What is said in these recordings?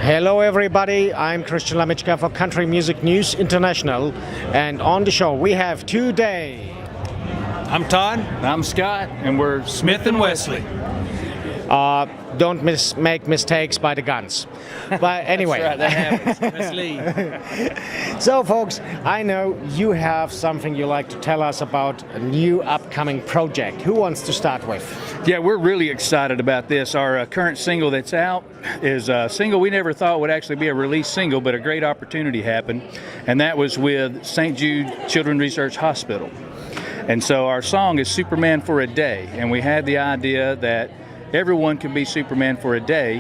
Hello everybody, I'm Christian Lamitschka for Country Music News International, and on the show we have today... I'm Todd. I'm Scott, and we're Smith and Wesley. Don't make mistakes by the guns. But anyway. That's right, that happens. Wesley. So folks, I know you have something you like to tell us about a new upcoming project. Who wants to start with? Yeah, we're really excited about this. Our current single that's out is a single we never thought would actually be a release single, but a great opportunity happened, and that was with St. Jude Children's Research Hospital. And so our song is Superman for a Day, and we had the idea that everyone could be Superman for a day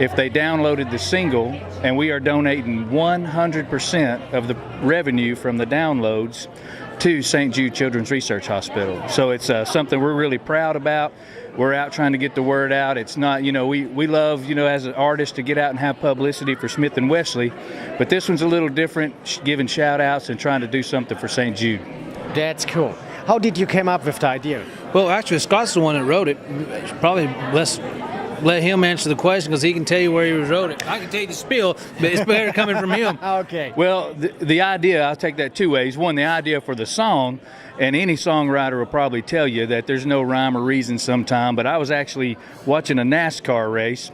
if they downloaded the single, and we are donating 100% of the revenue from the downloads to St. Jude Children's Research Hospital. So it's something we're really proud about. We're out trying to get the word out. It's not, we love, as an artist to get out and have publicity for Smith and Wesley, but this one's a little different, giving shout outs and trying to do something for St. Jude. That's cool. How did you come up with the idea? Well, actually, Scott's the one that wrote it. Probably let's let him answer the question because he can tell you where he wrote it. I can tell you the spiel, but it's better coming from him. Okay. Well, the idea, I'll take that two ways. One, the idea for the song, and any songwriter will probably tell you that there's no rhyme or reason sometime, but I was actually watching a NASCAR race,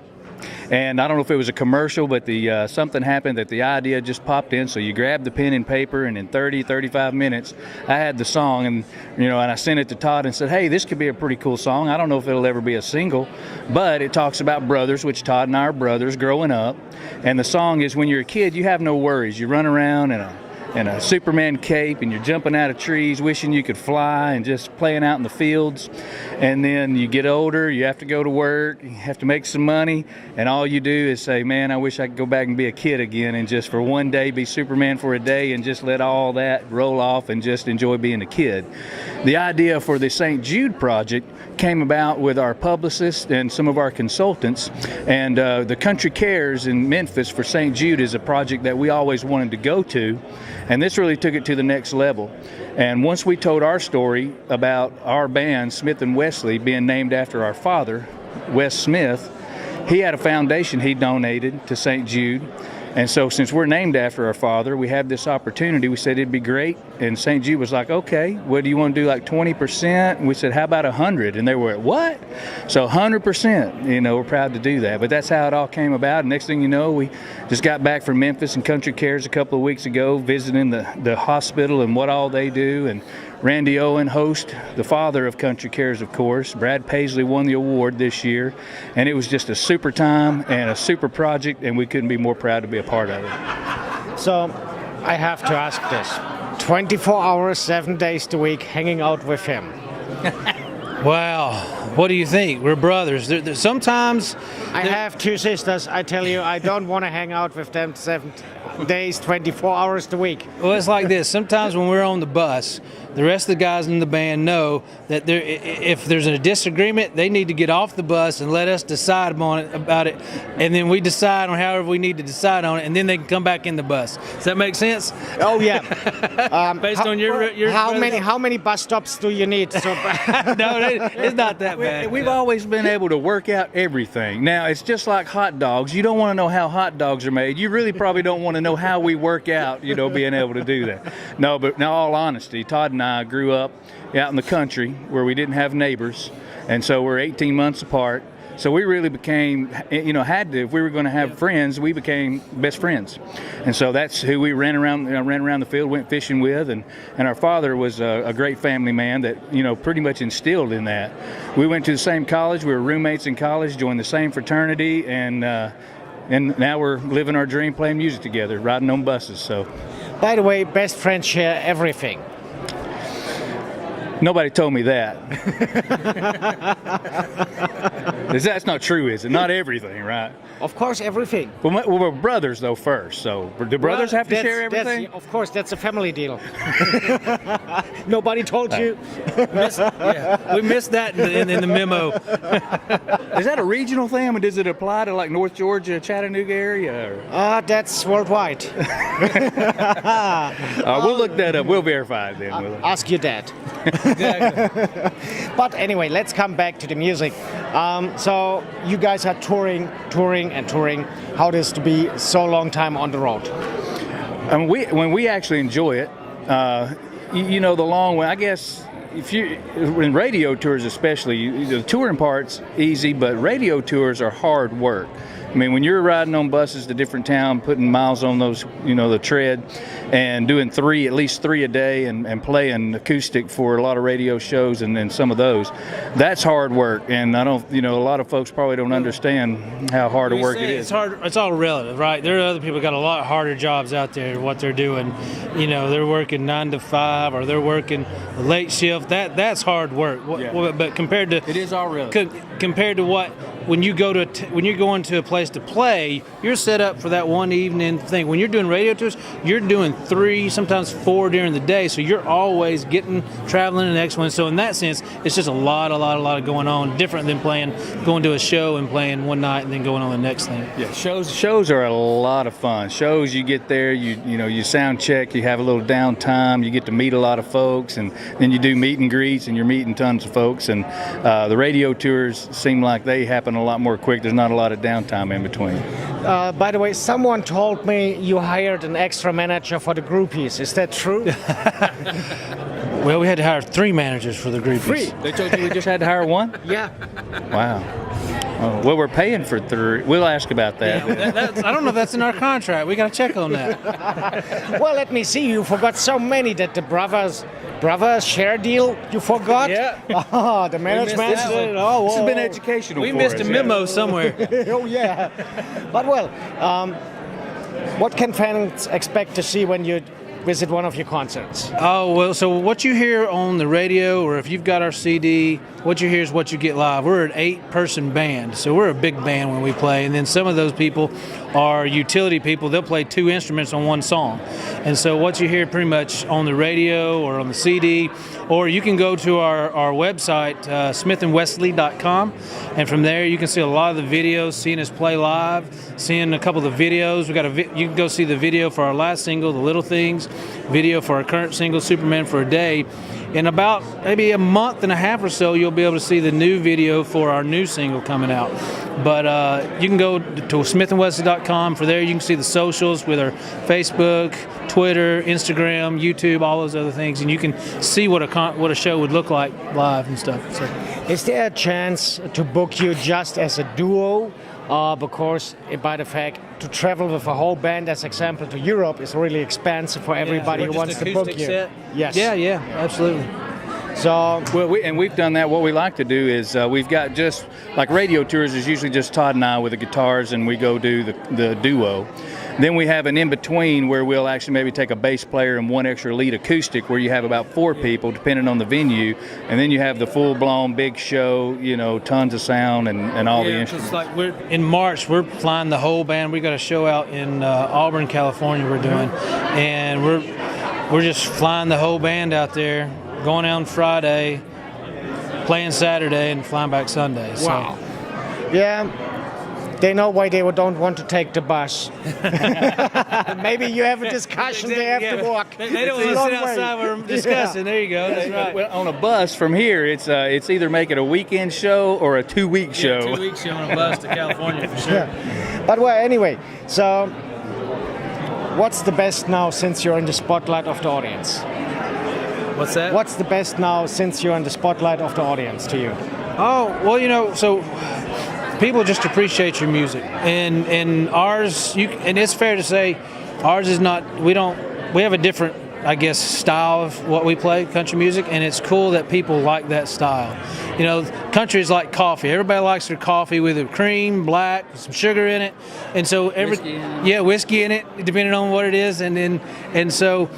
and I don't know if it was a commercial, but something happened that the idea just popped in. So you grab the pen and paper, and in 35 minutes, I had the song, and I sent it to Todd and said, hey, this could be a pretty cool song. I don't know if it'll ever be a single, but it talks about brothers, which Todd and I are brothers growing up. And the song is, when you're a kid, you have no worries. You run around in a Superman cape, and you're jumping out of trees wishing you could fly and just playing out in the fields. And then you get older, you have to go to work, you have to make some money, and all you do is say, man, I wish I could go back and be a kid again and just for one day be Superman for a day and just let all that roll off and just enjoy being a kid. The idea for the St. Jude project came about with our publicist and some of our consultants, and the Country Cares in Memphis for St. Jude is a project that we always wanted to go to, and this really took it to the next level. And once we told our story about our band, Smith and Wesley, being named after our father, Wes Smith, he had a foundation he donated to St. Jude. And so since we're named after our father, we have this opportunity. We said it'd be great. And St. Jude was like, okay, what do you want to do, like 20%? And we said, how about 100? And they were, what? So 100%, we're proud to do that. But that's how it all came about. And next thing you know, we just got back from Memphis and Country Cares a couple of weeks ago, visiting the hospital and what all they do. And Randy Owen, host, the father of Country Cares, of course. Brad Paisley won the award this year. And it was just a super time and a super project, and we couldn't be more proud to be a part of it. So, I have to ask this. 24 hours, 7 days a week, hanging out with him. Wow. What do you think? We're brothers. Sometimes... I have two sisters. I tell you, I don't want to hang out with them 7 days, 24 hours a week. Well, it's like this. Sometimes when we're on the bus, the rest of the guys in the band know that if there's a disagreement, they need to get off the bus and let us decide about it, and then we decide on however we need to decide on it, and then they can come back in the bus. Does that make sense? Oh yeah. Based on your how many bus stops do you need? So no, it's not that bad. We've always been able to work out everything. Now, it's just like hot dogs. You don't want to know how hot dogs are made. You really probably don't want to know how we work out, being able to do that. No, but in all honesty, Todd and I grew up out in the country where we didn't have neighbors, and so we're 18 months apart. So we really became, if we were going to have friends, we became best friends. And so that's who we ran around the field, went fishing with, and our father was a great family man that, pretty much instilled in that. We went to the same college, we were roommates in college, joined the same fraternity, and now we're living our dream, playing music together, riding on buses. So, by the way, best friends share everything. Nobody told me that. That's not true, is it? Not everything, right? Of course, everything. Well, we're brothers, though, first. So do brothers have to share everything? Of course, that's a family deal. Nobody told you. We missed that in the memo. Is that a regional thing? I mean, does it apply to like North Georgia, Chattanooga area? That's worldwide. We'll look that up. We'll verify it then. Ask your dad. Exactly. But anyway, let's come back to the music. So you guys are touring. How it is to be so long time on the road? When we actually enjoy it, you know, the long way, I guess. If you in radio tours especially, the touring part's easy, but radio tours are hard work. I mean, when you're riding on buses to different town, putting miles on those, you know, the tread, and doing at least three a day, and playing acoustic for a lot of radio shows, and some of those, that's hard work. And I don't, you know, a lot of folks probably don't understand how hard a work it is. It's hard. It's all relative, right? There are other people got a lot harder jobs out there. What they're doing, you know, they're working 9 to 5, or they're working a late shift. That's hard work. Yeah. But compared to it is all relative. Compared to what when you go to a place to play, you're set up for that one evening thing. When you're doing radio tours, you're doing 3, sometimes 4 during the day, so you're always traveling to the next one. So in that sense, it's just a lot of going on, different than going to a show and playing one night and then going on the next thing. Yeah, shows are a lot of fun. Shows, you get there, you sound check, you have a little downtime, you get to meet a lot of folks, and then you do meet and greets, and you're meeting tons of folks. And the radio tours seem like they happen a lot more quick. There's not a lot of downtime in between. By the way, someone told me you hired an extra manager for the groupies. Is that true? Well, we had to hire 3 managers for the groupies. 3? They told you we just had to hire 1? Yeah. Wow. Oh, well, we're paying for 3. We'll ask about that. Yeah, I don't know if that's in our contract. We got to check on that. Well, let me see. You forgot so many that the brothers share deal. You forgot? Yeah. Oh, the management. Oh, this has been educational. We for missed us, a memo somewhere. Oh yeah. But well, what can fans expect to see when you visit one of your concerts? Oh, well, so what you hear on the radio, or if you've got our CD, what you hear is what you get live. We're an 8-person band, so we're a big band when we play. And then some of those people are utility people. They'll play 2 instruments on one song. And so what you hear pretty much on the radio or on the CD, or you can go to our website, smithandwesley.com, and from there you can see a lot of the videos, seeing us play live, seeing a couple of the videos. You can go see the video for our last single, The Little Things, video for our current single, Superman for a Day. In about maybe a month and a half or so, you'll be able to see the new video for our new single coming out. But you can go to smithandwesley.com. For there, you can see the socials with our Facebook, Twitter, Instagram, YouTube, all those other things, and you can see what a show would look like live and stuff. So. Is there a chance to book you just as a duo? Because by the fact to travel with a whole band, as example, to Europe is really expensive for everybody who wants to book you. Set. Yes. Yeah, absolutely. So we've done that. What we like to do is we've got just like radio tours is usually just Todd and I with the guitars, and we go do the duo. Then we have an in-between where we'll actually maybe take a bass player and 1 extra lead acoustic, where you have about 4 people, depending on the venue. And then you have the full-blown big show, tons of sound and all the instruments. It's like in March, we're flying the whole band. We got a show out in Auburn, California we're doing. And we're just flying the whole band out there, going out on Friday, playing Saturday, and flying back Sunday. So. Wow. Yeah. They know why they don't want to take the bus. Maybe you have a discussion they have to walk. They don't want to sit outside where we're discussing. Yeah. There you go. That's right. Well, on a bus from here, it's either make it a weekend show or a 2-week show. 2-week show on a bus to California for sure. Yeah. But well, anyway, so what's the best now since you're in the spotlight of the audience? What's that? What's the best now since you're in the spotlight of the audience to you? Oh, well, so people just appreciate your music, and ours. And it's fair to say, ours is not. We have a different, I guess, style of what we play, country music, and it's cool that people like that style. Country is like coffee. Everybody likes their coffee with a cream, black, some sugar in it, and so whiskey in it, depending on what it is, and so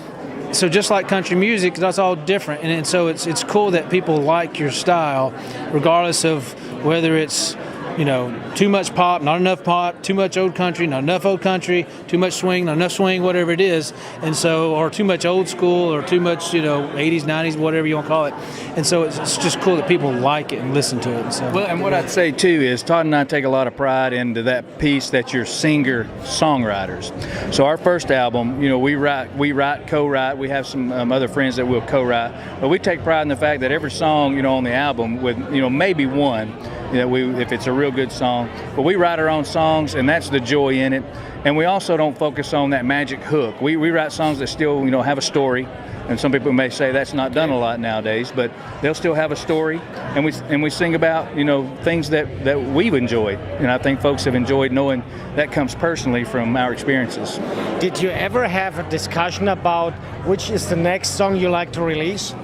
just like country music, that's all different, and so it's cool that people like your style, regardless of whether it's too much pop, not enough pop, too much old country, not enough old country, too much swing, not enough swing, whatever it is, and so, or too much old school, or too much 80s, 90s, whatever you want to call it, and so it's just cool that people like it and listen to it. So. Well, and what I'd say too is Todd and I take a lot of pride into that piece that you're singer-songwriters. So our first album, we write, co-write. We have some other friends that will co-write, but we take pride in the fact that every song, on the album, with maybe one, if it's a real good song, but we write our own songs, and that's the joy in it. And we also don't focus on that magic hook. We write songs that still, have a story. And some people may say that's not done a lot nowadays, but they'll still have a story, and we sing about things that we've enjoyed, and I think folks have enjoyed knowing that comes personally from our experiences. Did you ever have a discussion about which is the next song you like to release?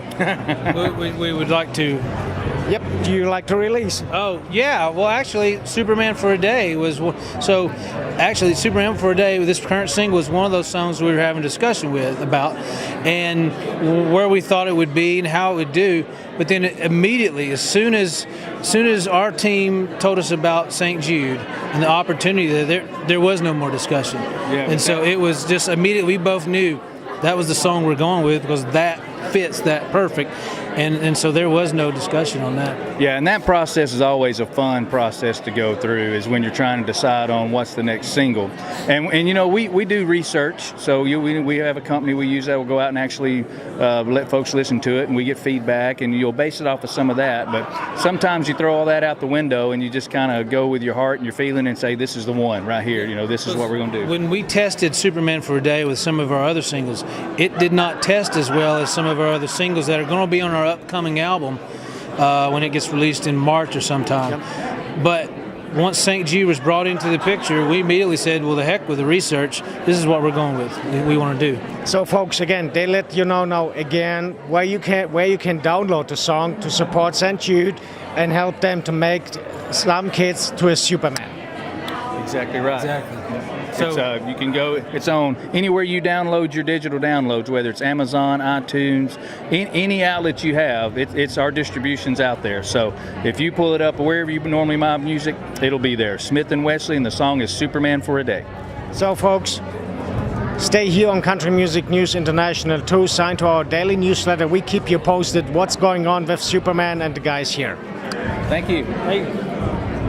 we would like to. Yep. Do you like to release? Oh, yeah. Well, actually, Superman for a Day was so. Actually, Superman for a Day, this current single, was one of those songs we were having a discussion about, and where we thought it would be and how it would do. But then immediately, as soon as our team told us about St. Jude and the opportunity there was no more discussion. Yeah, and so it was just immediately, we both knew that was the song we're going with because that fits that perfect. And so there was no discussion on that. Yeah, and that process is always a fun process to go through, is when you're trying to decide on what's the next single. And we do research, so we have a company we use that will go out and actually let folks listen to it, and we get feedback, and you'll base it off of some of that. But sometimes you throw all that out the window and you just kind of go with your heart and your feeling and say, this is the one right here, this is what we're going to do. When we tested Superman for a Day with some of our other singles, it did not test as well as some of our other singles that are going to be on our upcoming album when it gets released in March or sometime. Yep. But once St. Jude was brought into the picture, we immediately said, well, the heck with the research. This is what we're going with. We want to do. So, folks, again, they let you know now again where you can download the song to support St. Jude and help them to make slum kids to a Superman. Exactly right. Exactly. So you can go. It's on anywhere you download your digital downloads, whether it's Amazon, iTunes, any outlet you have. It's our distribution's out there. So if you pull it up wherever you normally buy music, it'll be there. Smith and Wesley, and the song is Superman for a Day. So, folks, stay here on Country Music News International 2. Sign to our daily newsletter. We keep you posted what's going on with Superman and the guys here. Thank you. Hey.